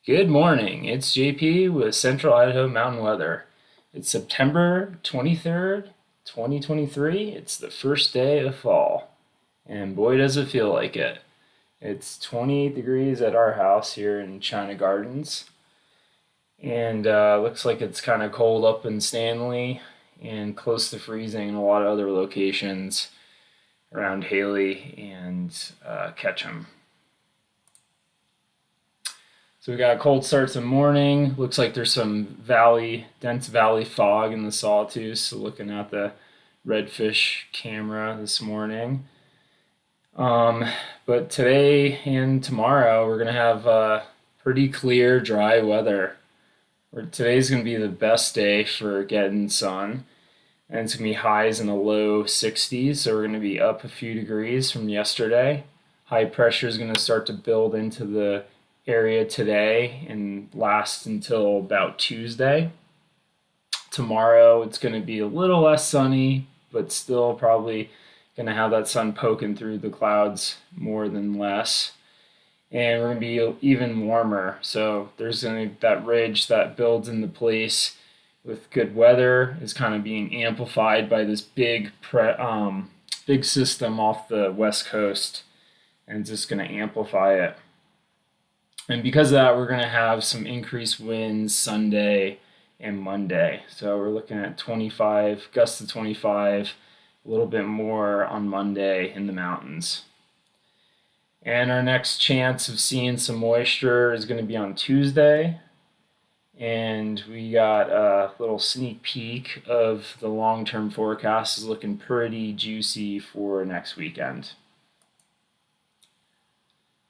Good morning. It's JP with Central Idaho Mountain Weather. It's September 23rd, 2023. It's the first day of fall, and boy, does it feel like it. It's 28 degrees at our house here in China Gardens, and looks like it's kind of cold up in Stanley and close to freezing in a lot of other locations around Haley and Ketchum. So we got a cold start in the morning. Looks like there's some dense valley fog in the sawtooth. So looking at the redfish camera this morning. Um, but today and tomorrow we're gonna have pretty clear, dry weather. Today's gonna be the best day for getting sun, and it's gonna be highs in the low 60s. So we're gonna be up a few degrees from yesterday. High pressure is gonna start to build into the area today and last until about Tuesday. Tomorrow it's going to be a little less sunny, but still probably going to have that sun poking through the clouds more than less. And we're going to be even warmer. So there's going to be that ridge that builds into place with good weather is kind of being amplified by this big system off the west coast, and it's just going to amplify it. And because of that, we're going to have some increased winds Sunday and Monday. So we're looking at 25, gusts to 25, a little bit more on Monday in the mountains. And our next chance of seeing some moisture is going to be on Tuesday. And we got a little sneak peek of the long-term forecast is looking pretty juicy for next weekend.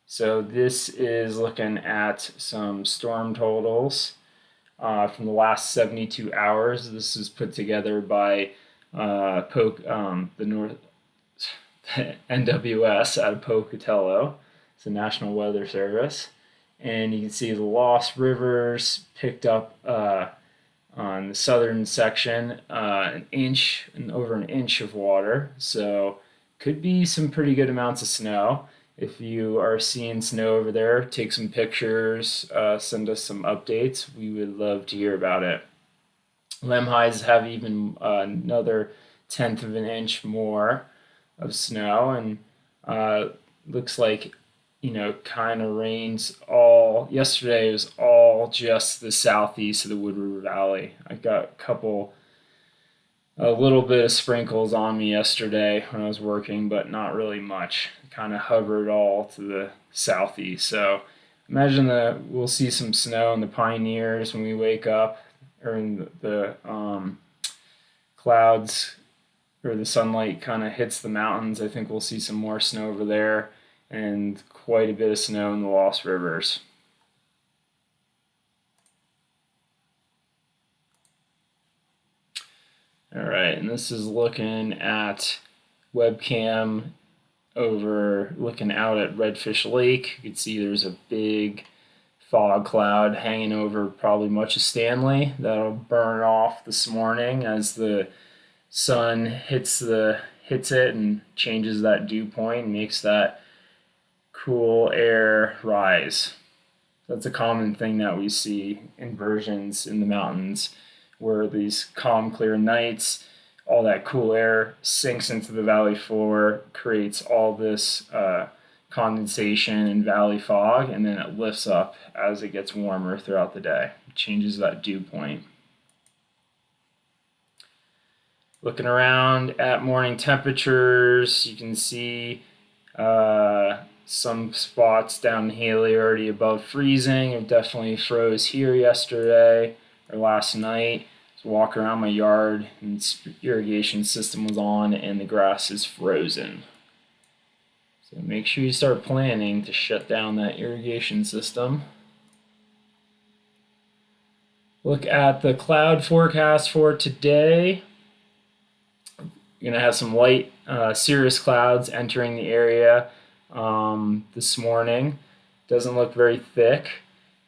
So this is looking at some storm totals from the last 72 hours. This is put together by the North NWS out of Pocatello. It's the National Weather Service, and you can see the Lost Rivers picked up on the southern section an inch and over an inch of water. So could be some pretty good amounts of snow. If you are seeing snow over there, take some pictures, send us some updates. We would love to hear about it. Lemhi's have even another tenth of an inch more of snow, and looks like kind of rains all. Yesterday was all just the southeast of the Wood River Valley. I got a little bit of sprinkles on me yesterday when I was working, but not really much. Kind of hovered all to the southeast. So imagine that we'll see some snow in the Pioneers when we wake up, or in the clouds, or the sunlight kind of hits the mountains. I think we'll see some more snow over there, and quite a bit of snow in the Lost Rivers. All right, and this is looking at webcam over looking out at Redfish Lake. You can see there's a big fog cloud hanging over probably much of Stanley. That'll burn off this morning as the sun hits it and changes that dew point and makes that cool air rise. That's a common thing that we see inversions in the mountains, where these calm, clear nights, all that cool air sinks into the valley floor, creates all this condensation and valley fog, and then it lifts up as it gets warmer throughout the day. It changes that dew point. Looking around at morning temperatures, you can see some spots down in Haley already above freezing. It definitely froze here yesterday or last night. I was walking around my yard and the irrigation system was on and the grass is frozen. So make sure you start planning to shut down that irrigation system. Look at the cloud forecast for today. You're going to have some light cirrus clouds entering the area this morning. Doesn't look very thick.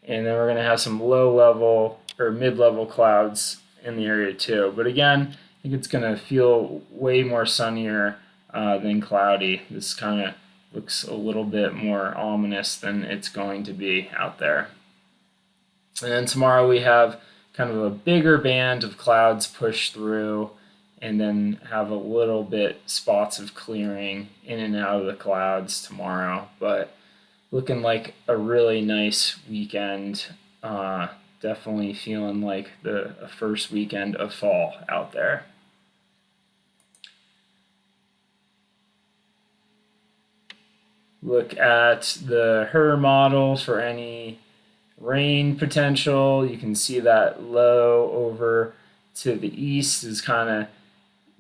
And then we're going to have some low level or mid level clouds in the area too. But again, I think it's going to feel way more sunnier than cloudy. This kind of looks a little bit more ominous than it's going to be out there. And then tomorrow we have kind of a bigger band of clouds push through, and then have a little bit spots of clearing in and out of the clouds tomorrow. But looking like a really nice weekend. Definitely feeling like the first weekend of fall out there. Look at the HER model for any rain potential. You can see that low over to the east is kind of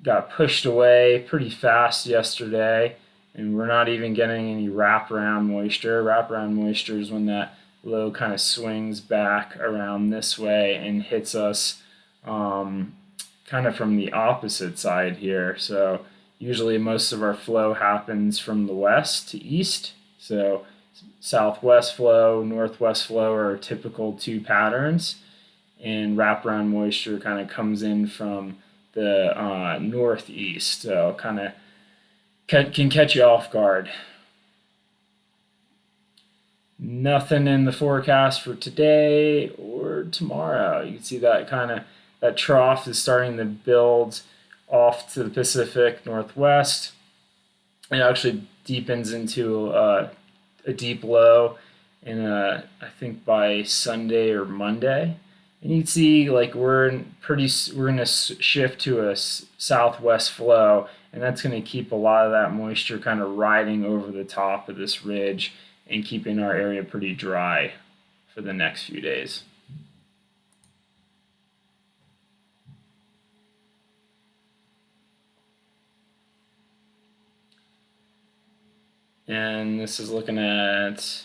got pushed away pretty fast yesterday, and we're not even getting any wraparound moisture. Wraparound moisture is when that low kind of swings back around this way and hits us kind of from the opposite side here. So usually most of our flow happens from the west to east. So southwest flow, northwest flow are typical two patterns, and wraparound moisture kind of comes in from the northeast. So kind of can catch you off guard. Nothing in the forecast for today or tomorrow. You can see that that trough is starting to build off to the Pacific Northwest. It actually deepens into a deep low in I think by Sunday or Monday. And you can see like we're gonna shift to a southwest flow, and that's gonna keep a lot of that moisture kind of riding over the top of this ridge and keeping our area pretty dry for the next few days. And this is looking at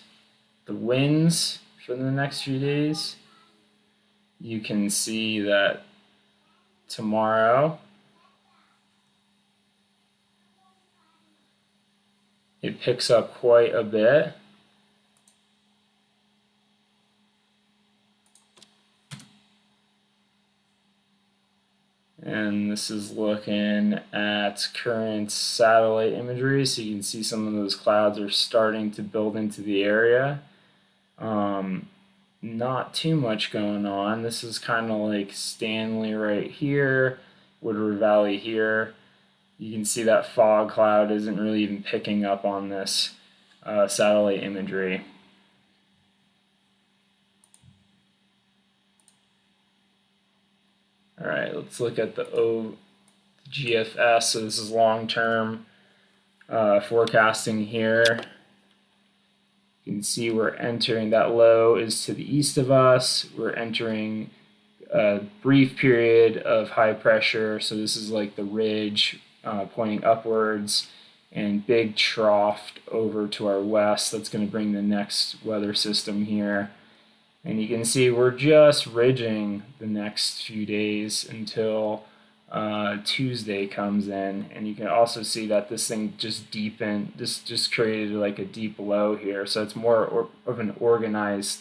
the winds for the next few days. You can see that tomorrow it picks up quite a bit. And this is looking at current satellite imagery, so you can see some of those clouds are starting to build into the area. Not too much going on. This is kind of like Stanley right here, Woodward Valley here. You can see that fog cloud isn't really even picking up on this satellite imagery. All right, let's look at the GFS. So this is long-term forecasting here. You can see we're entering, that low is to the east of us. We're entering a brief period of high pressure. So this is like the ridge pointing upwards, and big trough over to our west. That's going to bring the next weather system here. And you can see we're just ridging the next few days until Tuesday comes in. And you can also see that this thing just deepened, this just created like a deep low here. So it's more of an organized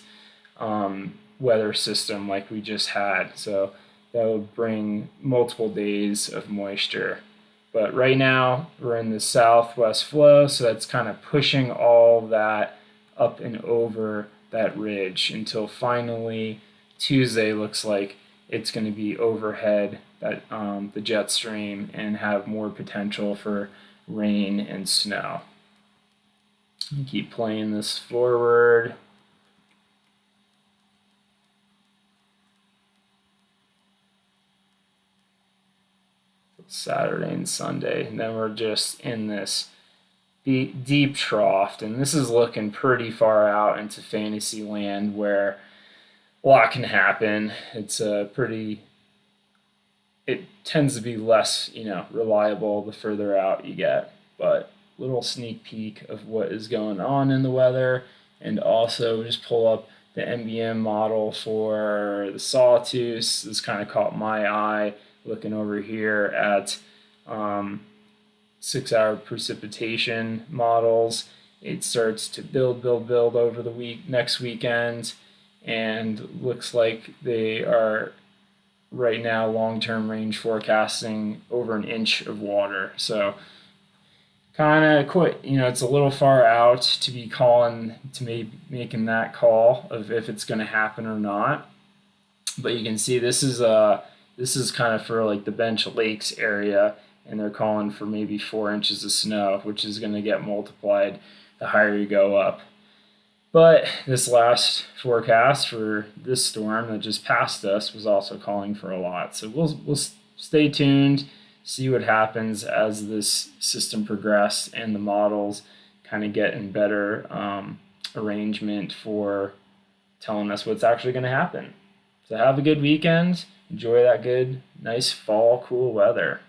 weather system like we just had. So that would bring multiple days of moisture. But right now we're in the southwest flow, so that's kind of pushing all that up and over that ridge until finally Tuesday looks like it's going to be overhead that the jet stream and have more potential for rain and snow. Keep playing this forward. Saturday and Sunday, and then we're just in this deep trough, and this is looking pretty far out into fantasy land where a lot can happen. It's it tends to be less, reliable the further out you get, but little sneak peek of what is going on in the weather. And also just pull up the MBM model for the sawtooth. This kind of caught my eye looking over here at 6-hour precipitation models. It starts to build over the next weekend, and looks like they are right now long-term range forecasting over an inch of water. So kind of quit. It's a little far out to be calling to making that call of if it's going to happen or not. But you can see this is kind of for like the Bench Lakes area, and they're calling for maybe 4 inches of snow, which is going to get multiplied the higher you go up. But this last forecast for this storm that just passed us was also calling for a lot. So we'll stay tuned, see what happens as this system progresses and the models kind of get in better arrangement for telling us what's actually going to happen. So have a good weekend. Enjoy that good, nice fall, cool weather.